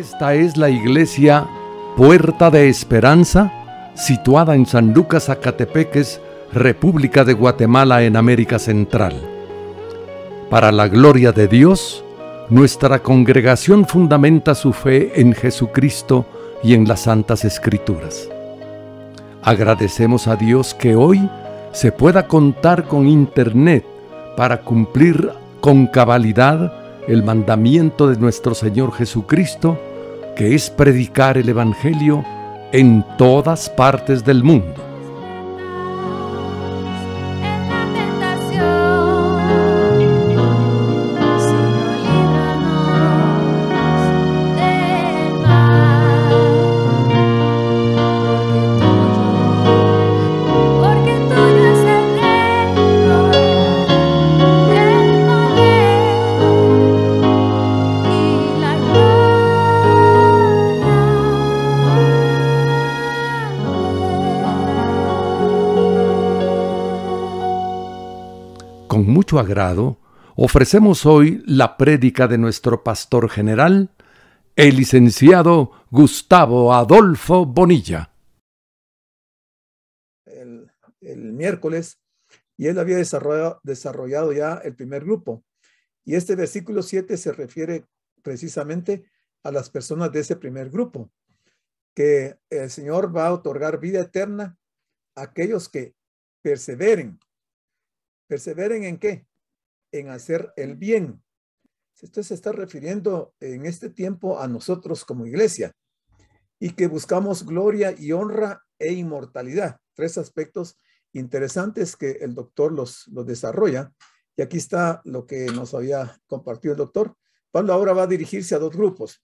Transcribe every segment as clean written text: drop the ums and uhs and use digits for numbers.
Esta es la iglesia Puerta de Esperanza, situada en San Lucas, Zacatepeques, República de Guatemala, en América Central. Para la gloria de Dios, nuestra congregación fundamenta su fe en Jesucristo y en las Santas Escrituras. Agradecemos a Dios que hoy se pueda contar con Internet para cumplir con cabalidad el mandamiento de nuestro Señor Jesucristo, que es predicar el Evangelio en todas partes del mundo. Con mucho agrado, ofrecemos hoy la prédica de nuestro pastor general, el licenciado Gustavo Adolfo Bonilla. El miércoles, y él había desarrollado ya el primer grupo. Y este versículo 7 se refiere precisamente a las personas de ese primer grupo, que el Señor va a otorgar vida eterna a aquellos que perseveren. ¿Perseveren en qué? En hacer el bien. Esto se está refiriendo en este tiempo a nosotros como iglesia, y que buscamos gloria y honra e inmortalidad. Tres aspectos interesantes que el doctor los desarrolla. Y aquí está lo que nos había compartido el doctor. Pablo ahora va a dirigirse a dos grupos.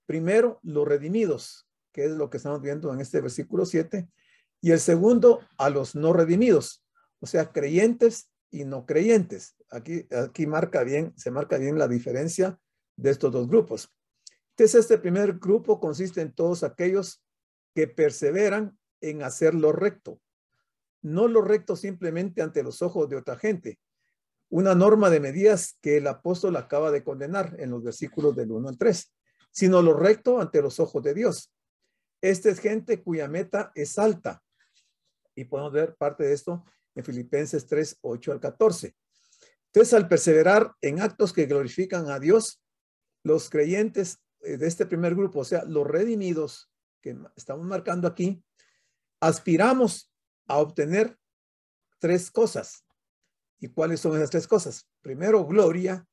Primero, los redimidos, que es lo que estamos viendo en este versículo 7. Y el segundo, a los no redimidos, o sea, creyentes y no creyentes. Aquí se marca bien la diferencia de estos dos grupos. Entonces, este primer grupo consiste en todos aquellos que perseveran en hacer lo recto. No lo recto simplemente ante los ojos de otra gente. Una norma de medidas que el apóstol acaba de condenar en los versículos del 1 al 3, sino lo recto ante los ojos de Dios. Esta es gente cuya meta es alta. Y podemos ver parte de esto en Filipenses 3, 8 al 14. Entonces, al perseverar en actos que glorifican a Dios, los creyentes de este primer grupo, o sea, los redimidos que estamos marcando aquí, aspiramos a obtener tres cosas. ¿Y cuáles son esas tres cosas? Primero, gloria,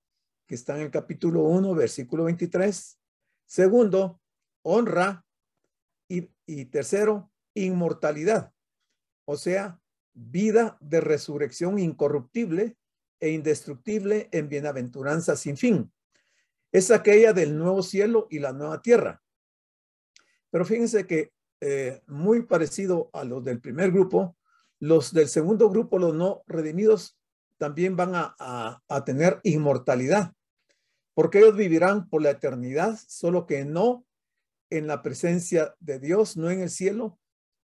que está en el capítulo 1, versículo 23. Segundo, honra. Y tercero, inmortalidad. O sea, vida de resurrección incorruptible e indestructible en bienaventuranza sin fin. Es aquella del nuevo cielo y la nueva tierra. Pero fíjense que muy parecido a los del primer grupo, los del segundo grupo, los no redimidos, también van a tener inmortalidad, porque ellos vivirán por la eternidad, solo que no en la presencia de Dios, no en el cielo,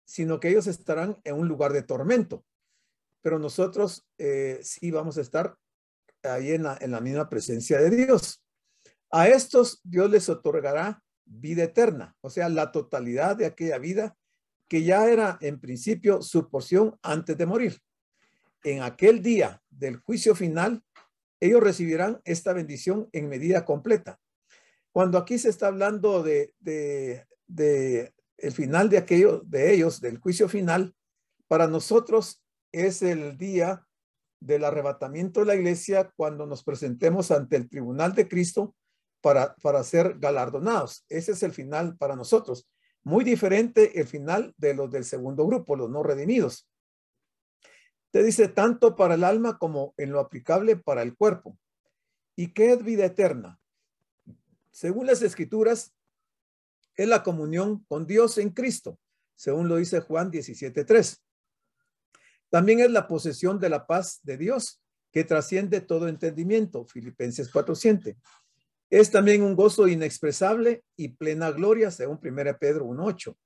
sino que ellos estarán en un lugar de tormento. Pero nosotros sí vamos a estar ahí en la misma presencia de Dios. A estos Dios les otorgará vida eterna, o sea, la totalidad de aquella vida que ya era en principio su porción antes de morir. En aquel día del juicio final, ellos recibirán esta bendición en medida completa. Cuando aquí se está hablando de el final de ellos, del juicio final, para nosotros es el día del arrebatamiento de la iglesia, cuando nos presentemos ante el tribunal de Cristo para ser galardonados. Ese es el final para nosotros. Muy diferente el final de los del segundo grupo, los no redimidos. Te dice tanto para el alma como en lo aplicable para el cuerpo. ¿Y qué es vida eterna? Según las Escrituras, es la comunión con Dios en Cristo, según lo dice Juan 17:3. También es la posesión de la paz de Dios, que trasciende todo entendimiento, Filipenses 4:7. Es también un gozo inexpresable y plena gloria, según 1 Pedro 1:8.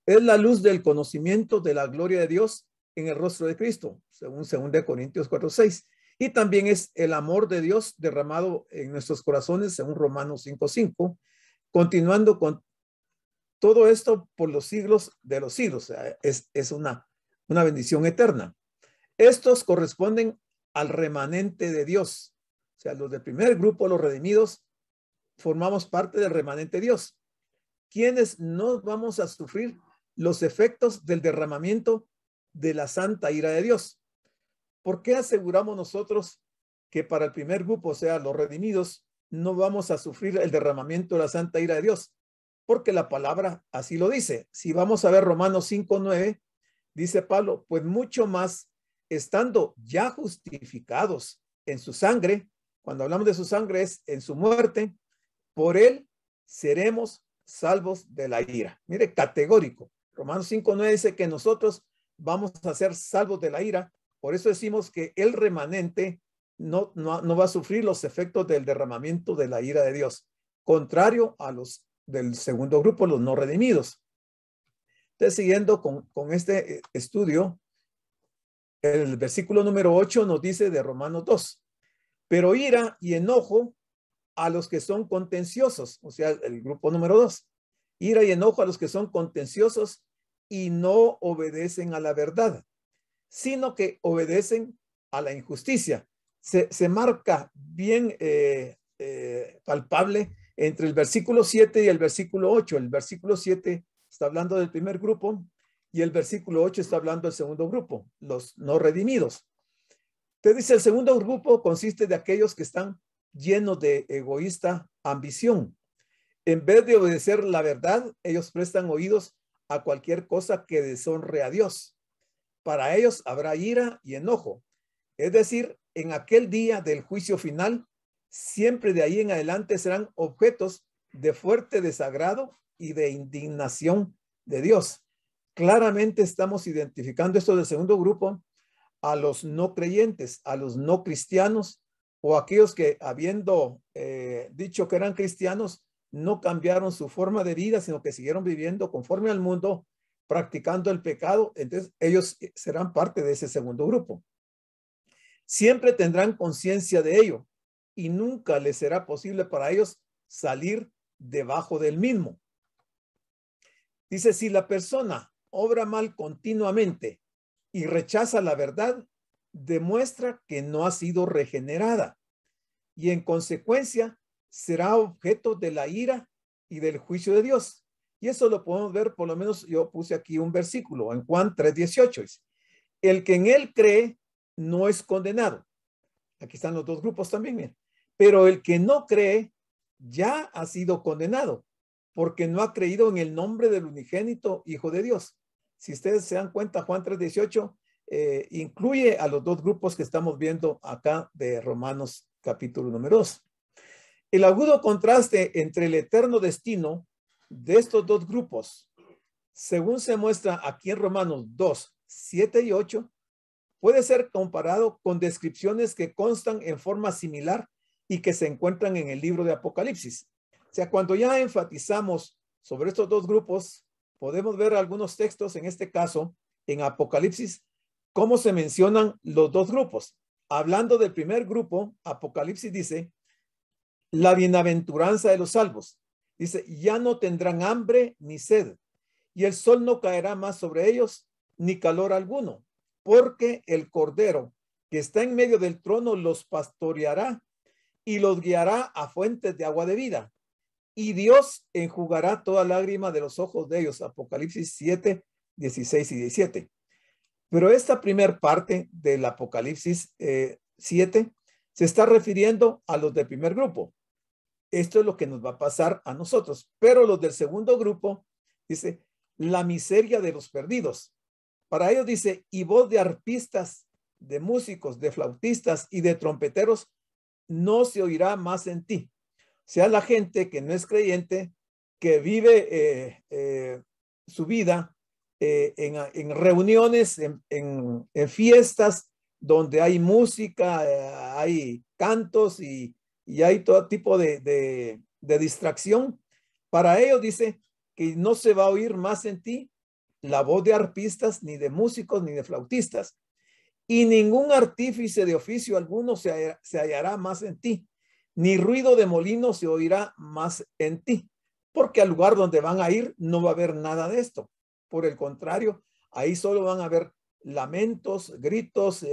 Es la luz del conocimiento de la gloria de Dios en el rostro de Cristo, según 2 Corintios 4:6. Y también es el amor de Dios derramado en nuestros corazones, según Romanos 5:5. continuando con todo esto por los siglos de los siglos. O sea, es una bendición eterna. Estos corresponden al remanente de Dios. O sea, los del primer grupo, los redimidos, formamos parte del remanente de Dios, quienes no vamos a sufrir los efectos del derramamiento de la santa ira de Dios. ¿Por qué aseguramos nosotros que para el primer grupo, o sea, los redimidos, no vamos a sufrir el derramamiento de la santa ira de Dios? Porque la palabra así lo dice. Si vamos a ver Romanos 5:9, dice Pablo, pues mucho más, estando ya justificados en su sangre, cuando hablamos de su sangre es en su muerte, por él seremos salvos de la ira. Mire, categórico. Romanos 5:9 dice que nosotros vamos a ser salvos de la ira. Por eso decimos que el remanente no va a sufrir los efectos del derramamiento de la ira de Dios, contrario a los del segundo grupo, los no redimidos. Entonces, siguiendo con este estudio, el versículo número 8 nos dice de Romanos 2, pero ira y enojo a los que son contenciosos, o sea, el grupo número 2, ira y enojo a los que son contenciosos y no obedecen a la verdad, sino que obedecen a la injusticia. Se marca bien palpable entre el versículo 7 y el versículo 8. El versículo 7 está hablando del primer grupo y el versículo 8 está hablando del segundo grupo, los no redimidos. Te dice, el segundo grupo consiste de aquellos que están llenos de egoísta ambición. En vez de obedecer la verdad, ellos prestan oídos a cualquier cosa que deshonre a Dios. Para ellos habrá ira y enojo. Es decir, en aquel día del juicio final, siempre de ahí en adelante serán objetos de fuerte desagrado y de indignación de Dios. Claramente estamos identificando esto del segundo grupo a los no creyentes, a los no cristianos o aquellos que habiendo dicho que eran cristianos, no cambiaron su forma de vida, sino que siguieron viviendo conforme al mundo, practicando el pecado. Entonces ellos serán parte de ese segundo grupo. Siempre tendrán conciencia de ello y nunca les será posible para ellos salir debajo del mismo. Dice, si la persona obra mal continuamente y rechaza la verdad, demuestra que no ha sido regenerada y en consecuencia será objeto de la ira y del juicio de Dios. Y eso lo podemos ver, por lo menos yo puse aquí un versículo en Juan 3:18. El que en él cree no es condenado. Aquí están los dos grupos también, miren. Pero el que no cree ya ha sido condenado porque no ha creído en el nombre del unigénito Hijo de Dios. Si ustedes se dan cuenta, Juan 3:18 incluye a los dos grupos que estamos viendo acá de Romanos capítulo número 2. El agudo contraste entre el eterno destino de estos dos grupos, según se muestra aquí en Romanos 2, 7 y 8, puede ser comparado con descripciones que constan en forma similar y que se encuentran en el libro de Apocalipsis. O sea, cuando ya enfatizamos sobre estos dos grupos, podemos ver algunos textos, en este caso, en Apocalipsis, cómo se mencionan los dos grupos. Hablando del primer grupo, Apocalipsis dice, la bienaventuranza de los salvos. Dice, ya no tendrán hambre ni sed, y el sol no caerá más sobre ellos, ni calor alguno, porque el Cordero que está en medio del trono los pastoreará y los guiará a fuentes de agua de vida. Y Dios enjugará toda lágrima de los ojos de ellos. Apocalipsis 7, 16 y 17. Pero esta primer parte del Apocalipsis 7 se está refiriendo a los del primer grupo. Esto es lo que nos va a pasar a nosotros. Pero los del segundo grupo, dice, la miseria de los perdidos. Para ellos dice, y voz de arpistas, de músicos, de flautistas y de trompeteros no se oirá más en ti. O sea, la gente que no es creyente, que vive su vida en reuniones, en fiestas donde hay música, hay cantos y hay todo tipo de distracción. Para ellos dice que no se va a oír más en ti la voz de arpistas, ni de músicos, ni de flautistas. Y ningún artífice de oficio alguno se hallará más en ti, ni ruido de molino se oirá más en ti, porque al lugar donde van a ir no va a haber nada de esto. Por el contrario, ahí solo van a haber lamentos, gritos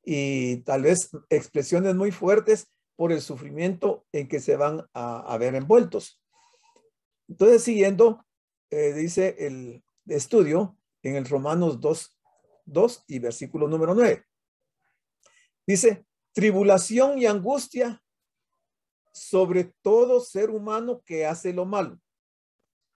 y tal vez expresiones muy fuertes por el sufrimiento en que se van a ver envueltos. Entonces, siguiendo, dice el estudio en el Romanos 2 y versículo número 9. Dice, tribulación y angustia sobre todo ser humano que hace lo malo.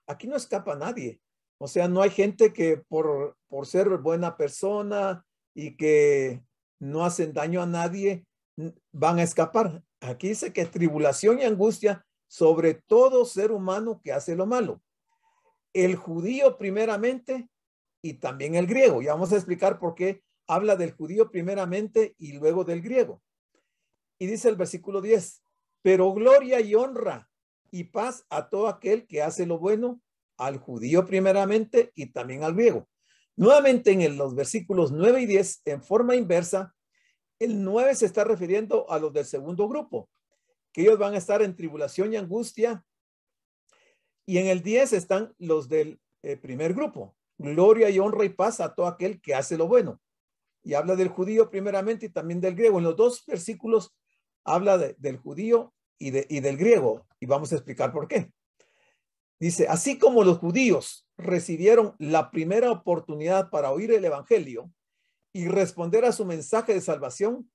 Aquí no escapa nadie. O sea, no hay gente que por ser buena persona y que no hacen daño a nadie, van a escapar. Aquí dice que tribulación y angustia sobre todo ser humano que hace lo malo. El judío primeramente y también el griego. Ya vamos a explicar por qué habla del judío primeramente y luego del griego. Y dice el versículo 10, pero gloria y honra y paz a todo aquel que hace lo bueno, al judío primeramente y también al griego. Nuevamente en los versículos 9 y 10, en forma inversa, el 9 se está refiriendo a los del segundo grupo, que ellos van a estar en tribulación y angustia, y en el 10 están los del primer grupo, gloria y honra y paz a todo aquel que hace lo bueno. Y habla del judío primeramente y también del griego. En los dos versículos habla del judío y del griego, y vamos a explicar por qué. Dice, así como los judíos recibieron la primera oportunidad para oír el evangelio y responder a su mensaje de salvación,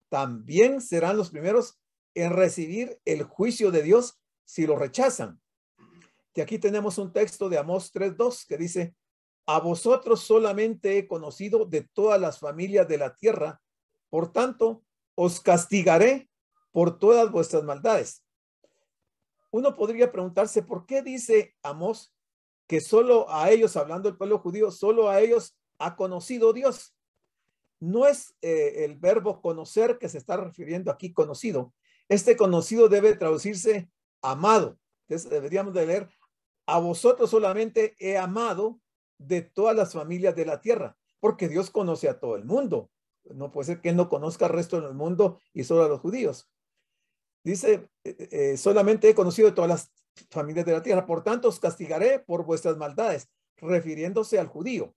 también serán los primeros en recibir el juicio de Dios si lo rechazan. Y aquí tenemos un texto de Amós 3:2 que dice, a vosotros solamente he conocido de todas las familias de la tierra, por tanto, os castigaré por todas vuestras maldades. Uno podría preguntarse, ¿por qué dice Amós que solo a ellos, hablando del pueblo judío, solo a ellos ha conocido Dios? No es el verbo conocer que se está refiriendo aquí, conocido. Este conocido debe traducirse amado. Entonces deberíamos de leer, a vosotros solamente he amado de todas las familias de la tierra, porque Dios conoce a todo el mundo. No puede ser que no conozca al resto del mundo y solo a los judíos. Dice, solamente he conocido de todas las familias de la tierra, por tanto os castigaré por vuestras maldades, refiriéndose al judío.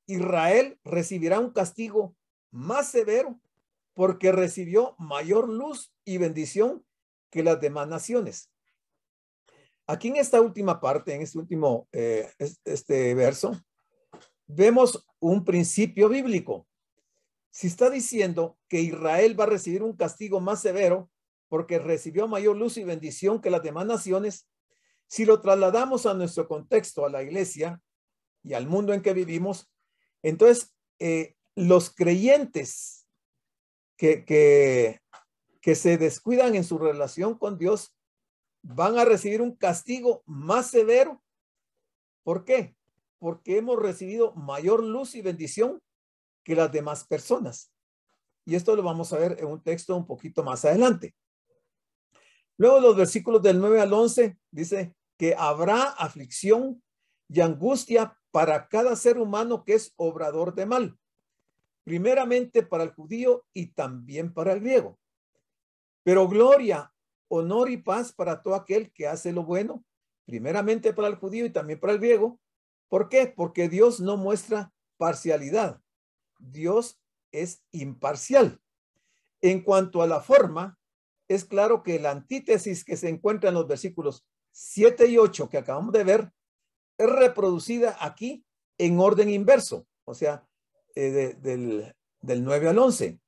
Israel recibirá un castigo más severo porque recibió mayor luz y bendición que las demás naciones. Aquí en esta última parte, en este último verso, vemos un principio bíblico. Si está diciendo que Israel va a recibir un castigo más severo porque recibió mayor luz y bendición que las demás naciones, si lo trasladamos a nuestro contexto, a la iglesia y al mundo en que vivimos, entonces los creyentes que se descuidan en su relación con Dios van a recibir un castigo más severo. ¿Por qué? Porque hemos recibido mayor luz y bendición que las demás personas. Y esto lo vamos a ver en un texto un poquito más adelante. Luego los versículos del 9 al 11 dice que habrá aflicción y angustia para cada ser humano que es obrador de mal. Primeramente para el judío y también para el griego. Pero gloria, honor y paz para todo aquel que hace lo bueno, primeramente para el judío y también para el griego. ¿Por qué? Porque Dios no muestra parcialidad. Dios es imparcial. En cuanto a la forma, es claro que la antítesis que se encuentra en los versículos 7 y 8 que acabamos de ver es reproducida aquí en orden inverso, o sea, del 9 al 11.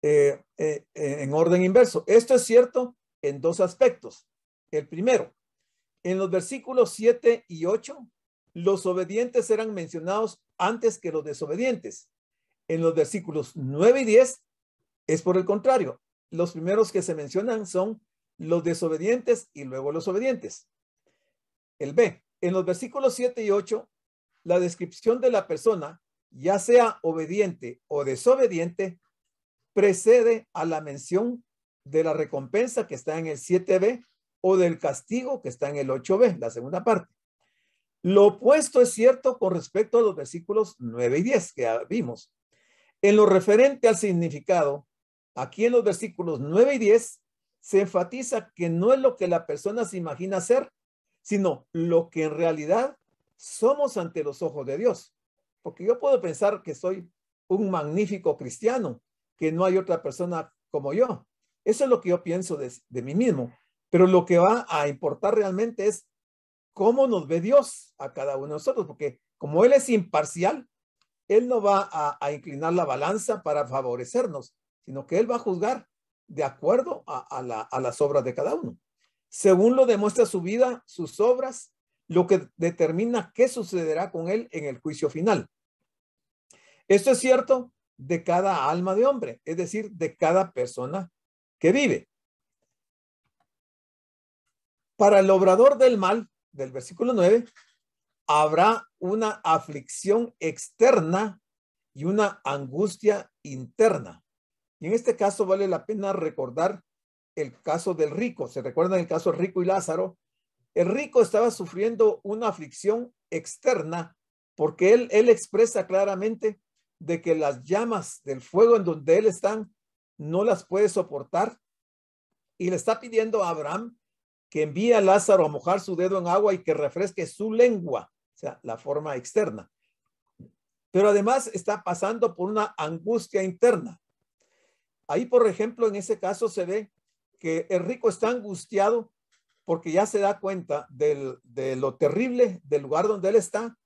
En orden inverso. Esto es cierto en dos aspectos. El primero, en los versículos 7 y 8, los obedientes eran mencionados antes que los desobedientes. En los versículos 9 y 10 es por el contrario. Los primeros que se mencionan son los desobedientes y luego los obedientes. El B, en los versículos 7 y 8, la descripción de la persona, ya sea obediente o desobediente, precede a la mención de la recompensa que está en el 7b o del castigo que está en el 8b, la segunda parte. Lo opuesto es cierto con respecto a los versículos 9 y 10 que vimos. En lo referente al significado, aquí en los versículos 9 y 10 se enfatiza que no es lo que la persona se imagina ser, sino lo que en realidad somos ante los ojos de Dios. Porque yo puedo pensar que soy un magnífico cristiano, que no hay otra persona como yo. Eso es lo que yo pienso de mí mismo. Pero lo que va a importar realmente es cómo nos ve Dios a cada uno de nosotros, porque como Él es imparcial, Él no va a inclinar la balanza para favorecernos, sino que Él va a juzgar de acuerdo a las obras de cada uno. Según lo demuestra su vida, sus obras, lo que determina qué sucederá con Él en el juicio final. Esto es cierto de cada alma de hombre, es decir, de cada persona que vive. Para el obrador del mal, del versículo 9, habrá una aflicción externa y una angustia interna. Y en este caso vale la pena recordar el caso del rico. ¿Se recuerdan el caso del rico y Lázaro? El rico estaba sufriendo una aflicción externa porque él expresa claramente de que las llamas del fuego en donde él está no las puede soportar y le está pidiendo a Abraham que envíe a Lázaro a mojar su dedo en agua y que refresque su lengua, o sea, la forma externa. Pero además está pasando por una angustia interna. Ahí, por ejemplo, en ese caso se ve que el rico está angustiado porque ya se da cuenta de lo terrible del lugar donde él está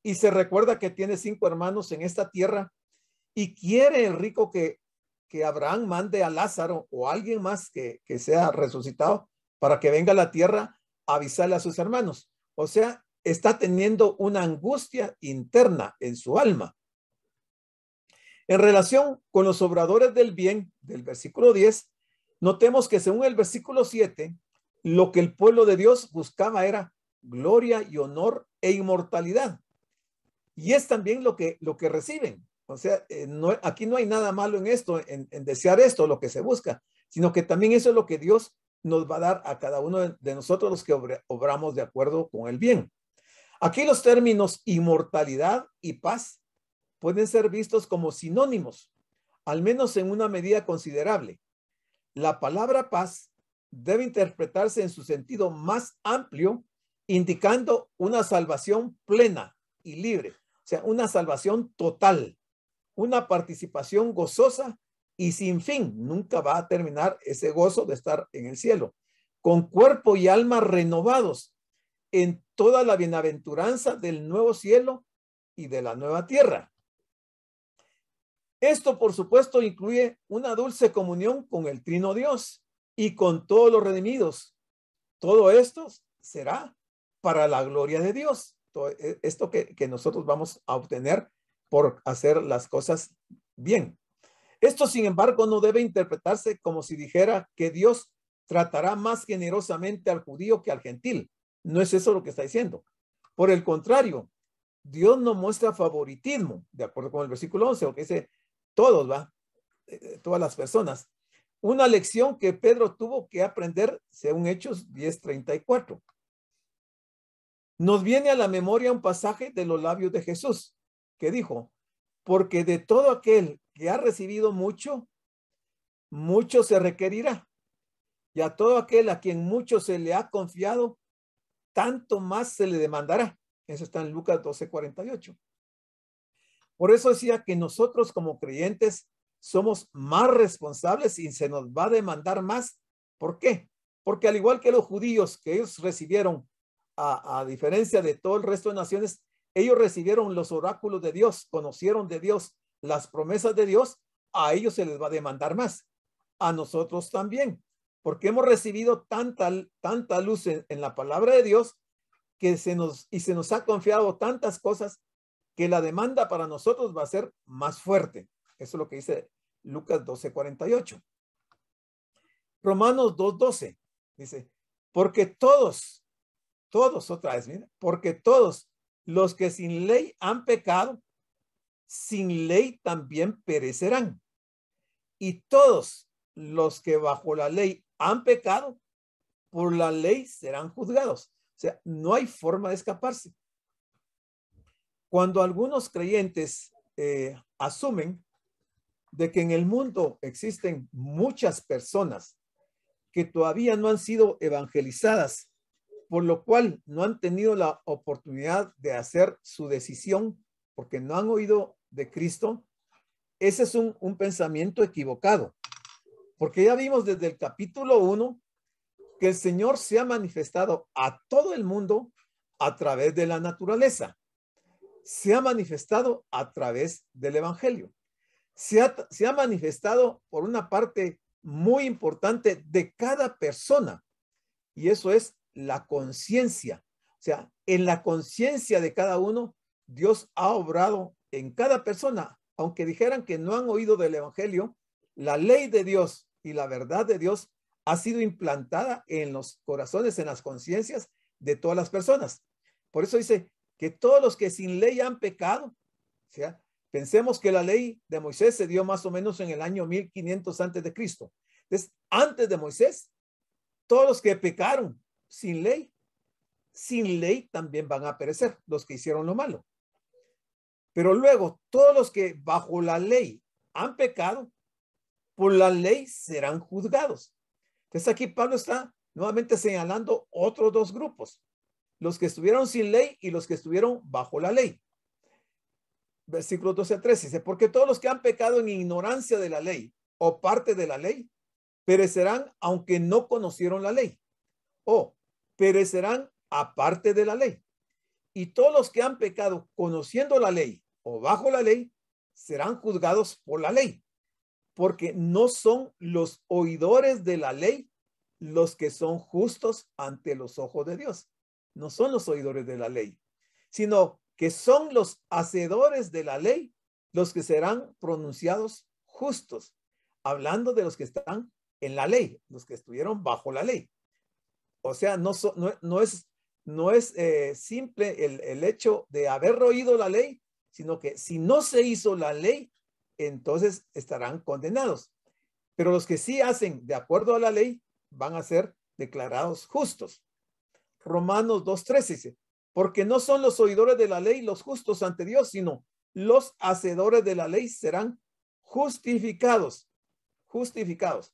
y se recuerda que tiene 5 hermanos en esta tierra y quiere el rico que Abraham mande a Lázaro o a alguien más que sea resucitado para que venga a la tierra a avisarle a sus hermanos. O sea, está teniendo una angustia interna en su alma. En relación con los obradores del bien, del versículo 10, notemos que según el versículo 7, lo que el pueblo de Dios buscaba era gloria y honor e inmortalidad. Y es también lo que reciben. O sea, aquí no hay nada malo en esto, en desear esto, lo que se busca, sino que también eso es lo que Dios nos va a dar a cada uno de nosotros los que obramos de acuerdo con el bien. Aquí los términos inmortalidad y paz pueden ser vistos como sinónimos, al menos en una medida considerable. La palabra paz debe interpretarse en su sentido más amplio, indicando una salvación plena y libre, o sea, una salvación total, una participación gozosa y sin fin. Nunca va a terminar ese gozo de estar en el cielo, con cuerpo y alma renovados en toda la bienaventuranza del nuevo cielo y de la nueva tierra. Esto, por supuesto, incluye una dulce comunión con el Trino Dios y con todos los redimidos. Todo esto será para la gloria de Dios. Todo esto que nosotros vamos a obtener por hacer las cosas bien. Esto, sin embargo, no debe interpretarse como si dijera que Dios tratará más generosamente al judío que al gentil. No es eso lo que está diciendo. Por el contrario, Dios no muestra favoritismo, de acuerdo con el versículo 11, porque dice todos, todas las personas. Una lección que Pedro tuvo que aprender según Hechos 10:34. Nos viene a la memoria un pasaje de los labios de Jesús que dijo, porque de todo aquel que ha recibido mucho, mucho se requerirá. Y a todo aquel a quien mucho se le ha confiado, tanto más se le demandará. Eso está en Lucas 12:48. Por eso decía que nosotros como creyentes somos más responsables y se nos va a demandar más. ¿Por qué? Porque al igual que los judíos, que ellos recibieron, a diferencia de todo el resto de naciones, ellos recibieron los oráculos de Dios, conocieron de Dios, las promesas de Dios, a ellos se les va a demandar más. A nosotros también, porque hemos recibido tanta luz en la palabra de Dios que se nos ha confiado tantas cosas que la demanda para nosotros va a ser más fuerte. Eso es lo que dice Lucas 12:48. Romanos 2:12 dice, porque todos, otra vez, mira, porque todos los que sin ley han pecado, sin ley también perecerán. Y todos los que bajo la ley han pecado, por la ley serán juzgados. O sea, no hay forma de escaparse. Cuando algunos creyentes asumen de que en el mundo existen muchas personas que todavía no han sido evangelizadas, por lo cual no han tenido la oportunidad de hacer su decisión porque no han oído de Cristo, ese es un pensamiento equivocado. Porque ya vimos desde el capítulo 1 que el Señor se ha manifestado a todo el mundo a través de la naturaleza. Se ha manifestado a través del Evangelio. Se ha manifestado por una parte muy importante de cada persona, y eso es la conciencia. O sea, en la conciencia de cada uno, Dios ha obrado en cada persona. Aunque dijeran que no han oído del Evangelio, la ley de Dios y la verdad de Dios ha sido implantada en los corazones, en las conciencias de todas las personas. Por eso dice que todos los que sin ley han pecado, o sea, pensemos que la ley de Moisés se dio más o menos en el año 1500 antes de Cristo. Entonces, antes de Moisés, todos los que pecaron sin ley también van a perecer, los que hicieron lo malo. Pero luego, todos los que bajo la ley han pecado, por la ley serán juzgados. Entonces aquí Pablo está nuevamente señalando otros dos grupos, los que estuvieron sin ley y los que estuvieron bajo la ley. Versículo 12 a 13 dice, porque todos los que han pecado en ignorancia de la ley o parte de la ley, perecerán aunque no conocieron la ley, o perecerán aparte de la ley. Y todos los que han pecado conociendo la ley o bajo la ley, serán juzgados por la ley, porque no son los oidores de la ley los que son justos ante los ojos de Dios. No son los oidores de la ley, sino que son los hacedores de la ley los que serán pronunciados justos, hablando de los que están en la ley, los que estuvieron bajo la ley. O sea, no es simple el hecho de haber oído la ley, sino que si no se hizo la ley, entonces estarán condenados. Pero los que sí hacen de acuerdo a la ley van a ser declarados justos. Romanos 2:13 dice, porque no son los oidores de la ley los justos ante Dios, sino los hacedores de la ley serán justificados. Justificados.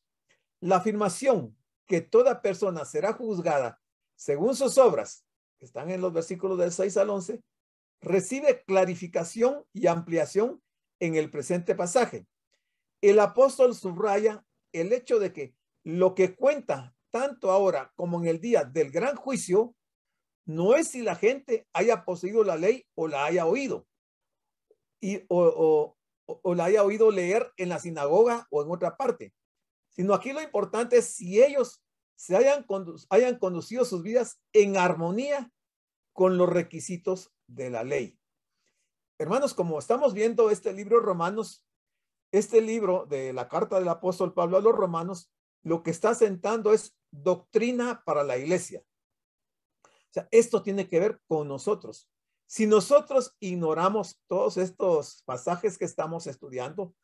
La afirmación que toda persona será juzgada según sus obras, que están en los versículos del 6 al 11, recibe clarificación y ampliación en el presente pasaje. El apóstol subraya el hecho de que lo que cuenta tanto ahora como en el día del gran juicio no es si la gente haya poseído la ley o la haya oído o la haya oído leer en la sinagoga o en otra parte, sino aquí lo importante es si ellos se hayan conducido sus vidas en armonía con los requisitos de la ley. Hermanos, como estamos viendo este libro de Romanos, este libro de la carta del apóstol Pablo a los romanos, lo que está sentando es doctrina para la iglesia. O sea, esto tiene que ver con nosotros. Si nosotros ignoramos todos estos pasajes que estamos estudiando,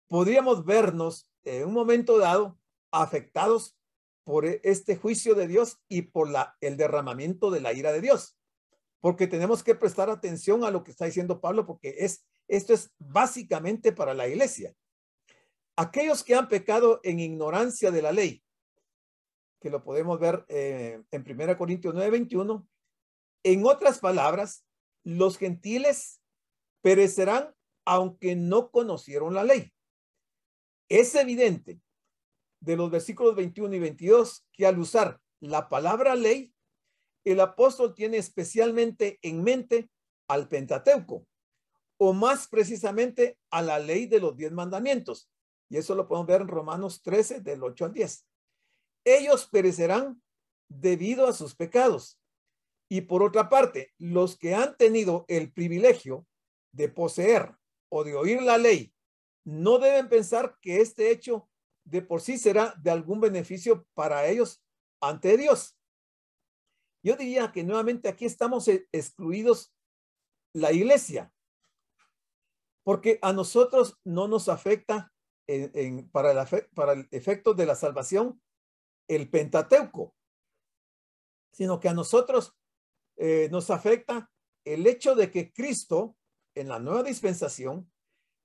podríamos vernos en un momento dado afectados por este juicio de Dios y por el derramamiento de la ira de Dios. Porque tenemos que prestar atención a lo que está diciendo Pablo, porque esto es básicamente para la iglesia. Aquellos que han pecado en ignorancia de la ley, que lo podemos ver en 1 Corintios 9:21, en otras palabras, los gentiles perecerán aunque no conocieron la ley. Es evidente de los versículos 21 y 22 que al usar la palabra ley, el apóstol tiene especialmente en mente al Pentateuco, o más precisamente a la ley de los 10 mandamientos. Y eso lo podemos ver en Romanos 13, del 8 al 10. Ellos perecerán debido a sus pecados. Y por otra parte, los que han tenido el privilegio de poseer o de oír la ley, no deben pensar que este hecho de por sí será de algún beneficio para ellos ante Dios. Yo diría que nuevamente aquí estamos excluidos la iglesia, porque a nosotros no nos afecta para el efecto de la salvación el Pentateuco, sino que a nosotros nos afecta el hecho de que Cristo en la nueva dispensación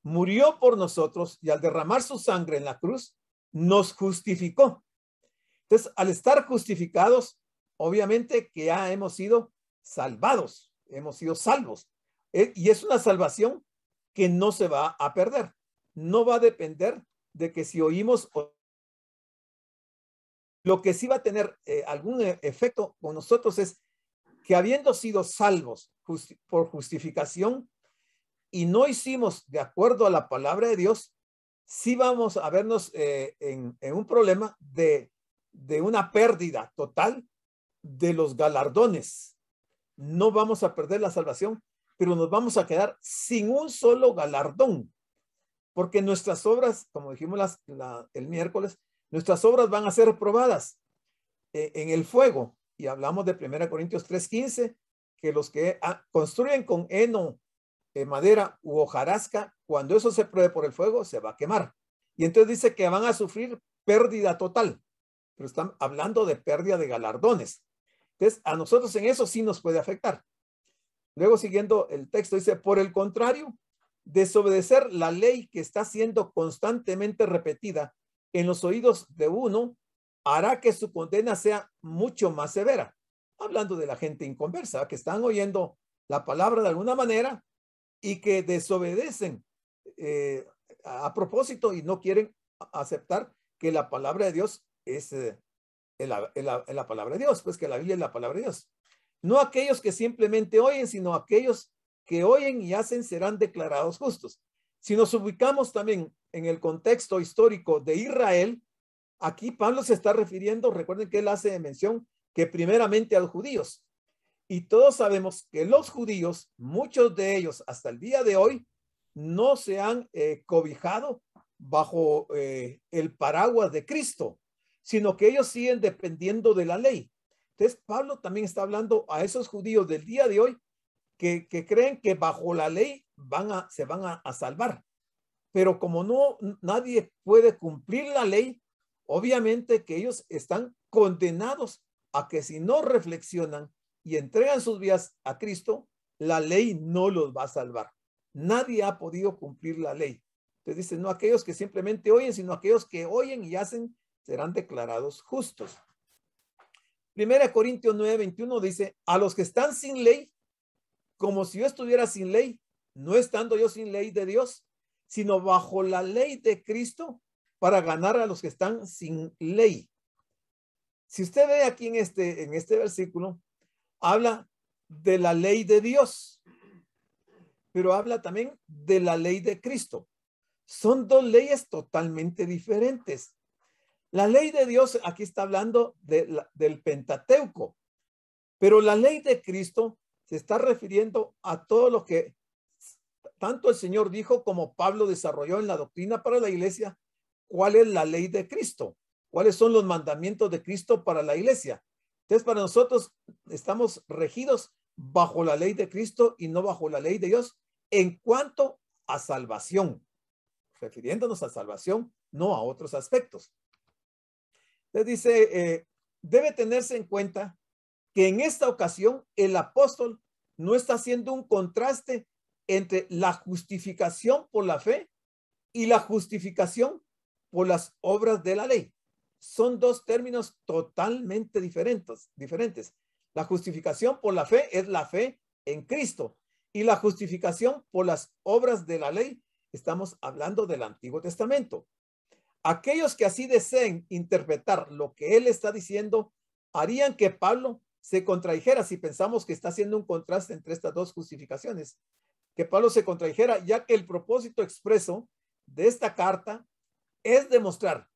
murió por nosotros y al derramar su sangre en la cruz nos justificó. Entonces, al estar justificados, obviamente que ya hemos sido salvados, hemos sido salvos. Y es una salvación que no se va a perder. No va a depender de que si oímos, lo que sí va a tener algún efecto con nosotros es que habiendo sido salvos por justificación y no hicimos de acuerdo a la palabra de Dios, sí vamos a vernos en un problema de una pérdida total de los galardones. No vamos a perder la salvación, pero nos vamos a quedar sin un solo galardón, porque nuestras obras, como dijimos el miércoles, nuestras obras van a ser probadas en el fuego. Y hablamos de 1 Corintios 3:15, que los que construyen con heno, madera u hojarasca, cuando eso se pruebe por el fuego, se va a quemar. Y entonces dice que van a sufrir pérdida total, pero están hablando de pérdida de galardones. Entonces, a nosotros en eso sí nos puede afectar. Luego, siguiendo el texto, dice, por el contrario, desobedecer la ley que está siendo constantemente repetida en los oídos de uno hará que su condena sea mucho más severa. Hablando de la gente inconversa, que están oyendo la palabra de alguna manera y que desobedecen a propósito y no quieren aceptar que la palabra de Dios es la palabra de Dios, pues que la Biblia es la palabra de Dios. No aquellos que simplemente oyen, sino aquellos que oyen y hacen serán declarados justos. Si nos ubicamos también en el contexto histórico de Israel, aquí Pablo se está refiriendo, recuerden que él hace mención que primeramente a los judíos. Y todos sabemos que los judíos, muchos de ellos hasta el día de hoy, no se han cobijado bajo el paraguas de Cristo, sino que ellos siguen dependiendo de la ley. Entonces, Pablo también está hablando a esos judíos del día de hoy que creen que bajo la ley se van a salvar. Pero como nadie puede cumplir la ley, obviamente que ellos están condenados a que si no reflexionan y entregan sus vidas a Cristo, la ley no los va a salvar. Nadie ha podido cumplir la ley. Entonces dice, no aquellos que simplemente oyen, sino aquellos que oyen y hacen serán declarados justos. 1 Corintios 9:21 dice, a los que están sin ley, como si yo estuviera sin ley, no estando yo sin ley de Dios, sino bajo la ley de Cristo para ganar a los que están sin ley. Si usted ve aquí en este versículo, habla de la ley de Dios, pero habla también de la ley de Cristo. Son dos leyes totalmente diferentes. La ley de Dios aquí está hablando del Pentateuco, pero la ley de Cristo se está refiriendo a todo lo que tanto el Señor dijo como Pablo desarrolló en la doctrina para la iglesia. ¿Cuál es la ley de Cristo? ¿Cuáles son los mandamientos de Cristo para la iglesia? Entonces, para nosotros estamos regidos bajo la ley de Cristo y no bajo la ley de Dios en cuanto a salvación, refiriéndonos a salvación, no a otros aspectos. Entonces dice, debe tenerse en cuenta que en esta ocasión el apóstol no está haciendo un contraste entre la justificación por la fe y la justificación por las obras de la ley. Son dos términos totalmente diferentes. La justificación por la fe es la fe en Cristo y la justificación por las obras de la ley, estamos hablando del Antiguo Testamento. Aquellos que así deseen interpretar lo que él está diciendo harían que Pablo se contradijera si pensamos que está haciendo un contraste entre estas dos justificaciones. Que Pablo se contradijera, ya que el propósito expreso de esta carta es demostrar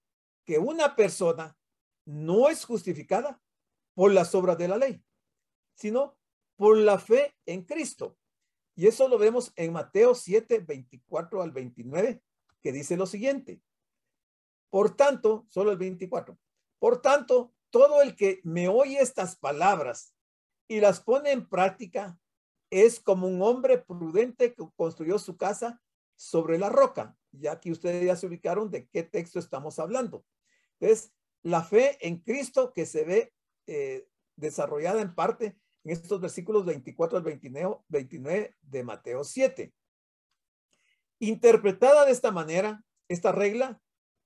que una persona no es justificada por las obras de la ley, sino por la fe en Cristo. Y eso lo vemos en Mateo 7:24 al 29, que dice lo siguiente. Por tanto, solo el 24. Por tanto, todo el que me oye estas palabras y las pone en práctica es como un hombre prudente que construyó su casa sobre la roca. Ya que ustedes ya se ubicaron de qué texto estamos hablando. Entonces, la fe en Cristo que se ve desarrollada en parte en estos versículos 24 al 29 de Mateo 7. Interpretada de esta manera, esta regla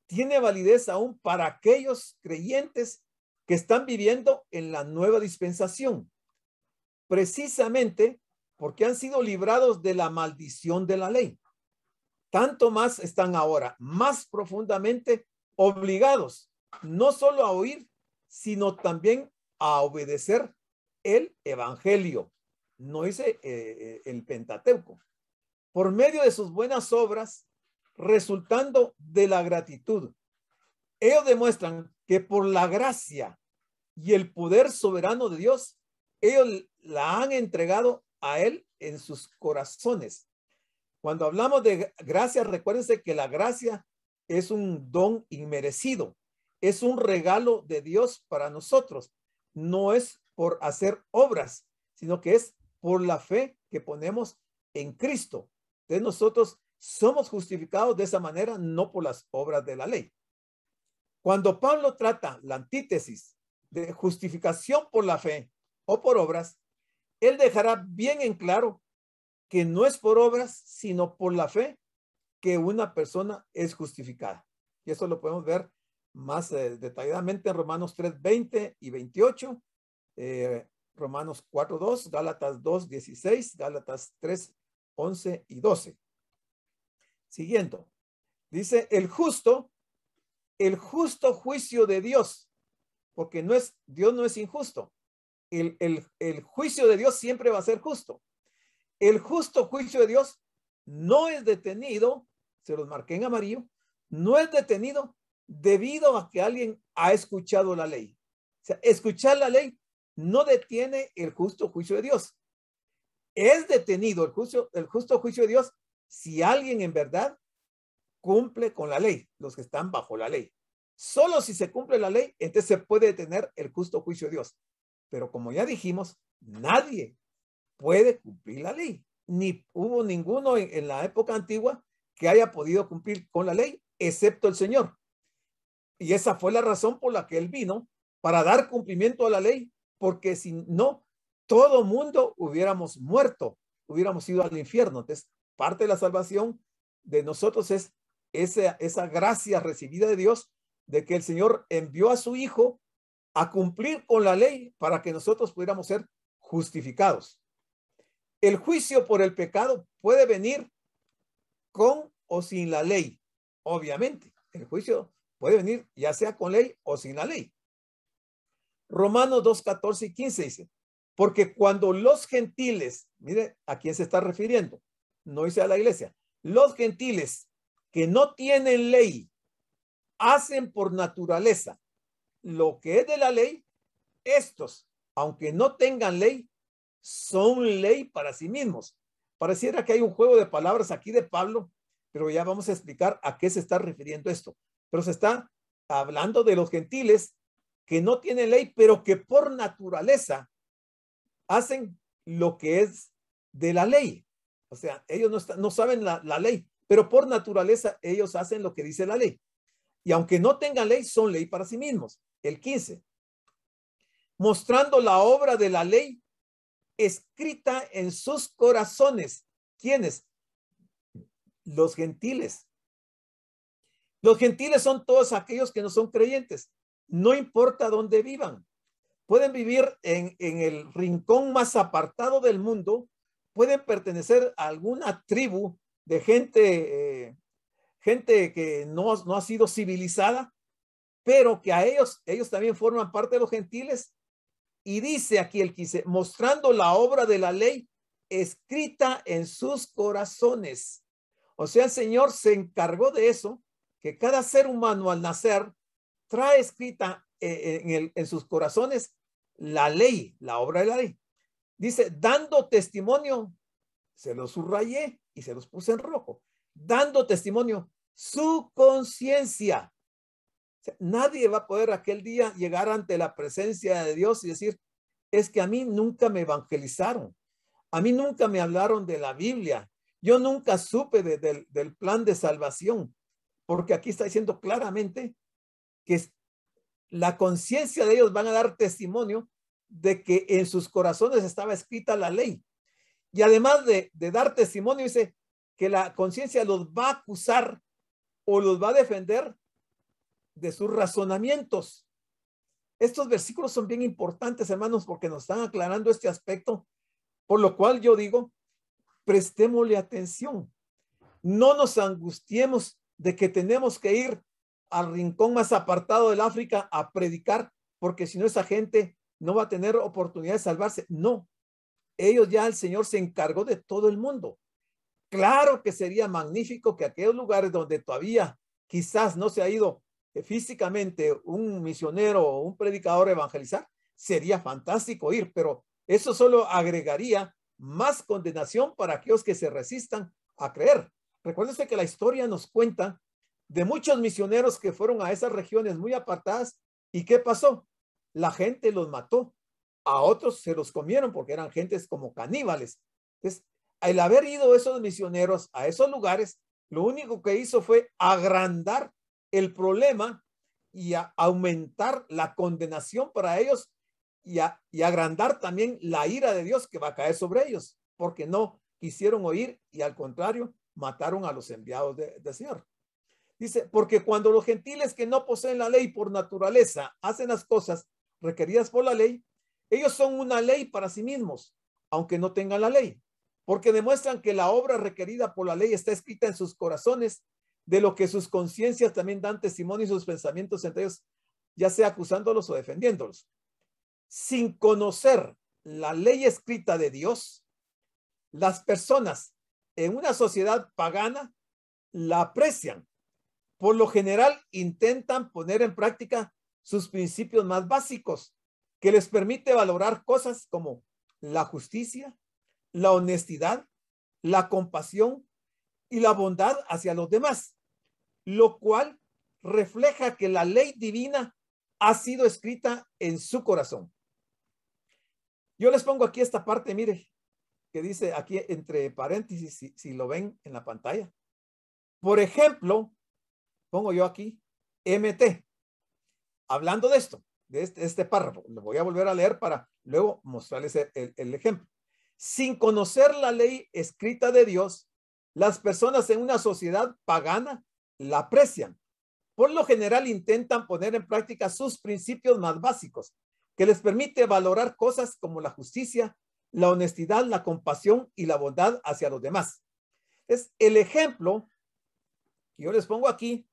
tiene validez aún para aquellos creyentes que están viviendo en la nueva dispensación, precisamente porque han sido librados de la maldición de la ley. Tanto más están ahora más profundamente obligados, no solo a oír, sino también a obedecer el evangelio. No dice el Pentateuco. Por medio de sus buenas obras, resultando de la gratitud. Ellos demuestran que por la gracia y el poder soberano de Dios, ellos la han entregado a Él en sus corazones. Cuando hablamos de gracia, recuérdense que la gracia es un don inmerecido, es un regalo de Dios para nosotros. No es por hacer obras, sino que es por la fe que ponemos en Cristo. Entonces nosotros somos justificados de esa manera, no por las obras de la ley. Cuando Pablo trata la antítesis de justificación por la fe o por obras, él dejará bien en claro que no es por obras, sino por la fe que una persona es justificada. Y eso lo podemos ver más detalladamente en Romanos 3, 20 y 28, Romanos 4, 2, Gálatas 2, 16, Gálatas 3, 11 y 12. Siguiendo, dice el justo juicio de Dios, porque Dios no es injusto. El juicio de Dios siempre va a ser justo. El justo juicio de Dios no es detenido, se los marqué en amarillo, no es detenido debido a que alguien ha escuchado la ley. O sea, escuchar la ley no detiene el justo juicio de Dios. Es detenido el justo juicio de Dios si alguien en verdad cumple con la ley, los que están bajo la ley. Solo si se cumple la ley, entonces se puede detener el justo juicio de Dios. Pero como ya dijimos, nadie puede cumplir la ley. Ni hubo ninguno en la época antigua que haya podido cumplir con la ley, excepto el Señor. Y esa fue la razón por la que Él vino, para dar cumplimiento a la ley, porque si no, todo mundo hubiéramos muerto, hubiéramos ido al infierno. Entonces, parte de la salvación de nosotros es esa gracia recibida de Dios, de que el Señor envió a su Hijo a cumplir con la ley para que nosotros pudiéramos ser justificados. El juicio por el pecado puede venir con o sin la ley. Obviamente, el juicio puede venir ya sea con ley o sin la ley. Romanos 2, 14 y 15 dice, porque cuando los gentiles, mire a quién se está refiriendo, no dice a la iglesia, los gentiles que no tienen ley hacen por naturaleza lo que es de la ley, estos, aunque no tengan ley, son ley para sí mismos. Pareciera que hay un juego de palabras aquí de Pablo, pero ya vamos a explicar a qué se está refiriendo esto. Pero se está hablando de los gentiles que no tienen ley, pero que por naturaleza hacen lo que es de la ley. O sea, ellos no saben la ley, pero por naturaleza ellos hacen lo que dice la ley. Y aunque no tengan ley, son ley para sí mismos. El 15. Mostrando la obra de la ley escrita en sus corazones. ¿Quiénes? Los gentiles. Los gentiles son todos aquellos que no son creyentes. No importa dónde vivan. Pueden vivir en el rincón más apartado del mundo. Pueden pertenecer a alguna tribu de gente que no ha sido civilizada, pero que a ellos también forman parte de los gentiles. Y dice aquí el 15, mostrando la obra de la ley escrita en sus corazones. O sea, el Señor se encargó de eso, que cada ser humano al nacer trae escrita en sus corazones la ley, la obra de la ley. Dice, dando testimonio, se los subrayé y se los puse en rojo, dando testimonio, su conciencia. O sea, nadie va a poder aquel día llegar ante la presencia de Dios y decir, es que a mí nunca me evangelizaron, a mí nunca me hablaron de la Biblia, yo nunca supe del plan de salvación, porque aquí está diciendo claramente que la conciencia de ellos van a dar testimonio de que en sus corazones estaba escrita la ley. Y además de dar testimonio, dice que la conciencia los va a acusar o los va a defender de sus razonamientos. Estos versículos son bien importantes, hermanos, porque nos están aclarando este aspecto, por lo cual yo digo, prestémosle atención. No nos angustiemos de que tenemos que ir al rincón más apartado del África a predicar, porque si no esa gente no va a tener oportunidad de salvarse. No, ellos ya el Señor se encargó de todo el mundo. Claro que sería magnífico que aquellos lugares donde todavía quizás no se ha ido físicamente un misionero o un predicador a evangelizar, sería fantástico ir, pero eso solo agregaría más condenación para aquellos que se resistan a creer. Recuérdense que la historia nos cuenta de muchos misioneros que fueron a esas regiones muy apartadas. ¿Y qué pasó? La gente los mató. A otros se los comieron porque eran gentes como caníbales. Entonces, al haber ido esos misioneros a esos lugares, lo único que hizo fue agrandar el problema y aumentar la condenación para ellos y agrandar también la ira de Dios que va a caer sobre ellos, porque no quisieron oír y al contrario, mataron a los enviados del Señor. Dice, porque cuando los gentiles que no poseen la ley por naturaleza hacen las cosas requeridas por la ley, ellos son una ley para sí mismos, aunque no tengan la ley, porque demuestran que la obra requerida por la ley está escrita en sus corazones, de lo que sus conciencias también dan testimonio y sus pensamientos entre ellos, ya sea acusándolos o defendiéndolos. Sin conocer la ley escrita de Dios, las personas en una sociedad pagana la aprecian. Por lo general, intentan poner en práctica sus principios más básicos, que les permite valorar cosas como la justicia, la honestidad, la compasión y la bondad hacia los demás, lo cual refleja que la ley divina ha sido escrita en su corazón. Yo les pongo aquí esta parte, mire, que dice aquí entre paréntesis, si lo ven en la pantalla. Por ejemplo, pongo yo aquí MT, hablando de esto, de este párrafo. Lo voy a volver a leer para luego mostrarles el ejemplo. Sin conocer la ley escrita de Dios, las personas en una sociedad pagana la aprecian. Por lo general intentan poner en práctica sus principios más básicos, que les permite valorar cosas como la justicia, la honestidad, la compasión y la bondad hacia los demás. Es el ejemplo que yo les pongo aquí.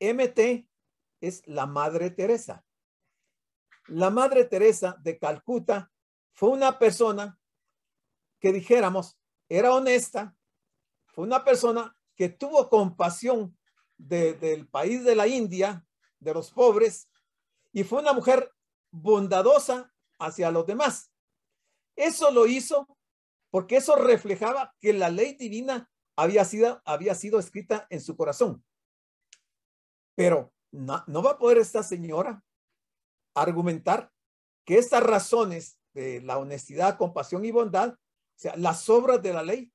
MT es la Madre Teresa. La Madre Teresa de Calcuta fue una persona que dijéramos era honesta, fue una persona que tuvo compasión del país de la India, de los pobres, y fue una mujer bondadosa hacia los demás. Eso lo hizo porque eso reflejaba que la ley divina había sido escrita en su corazón. Pero no va a poder esta señora argumentar que estas razones de la honestidad, compasión y bondad, o sea, las obras de la ley,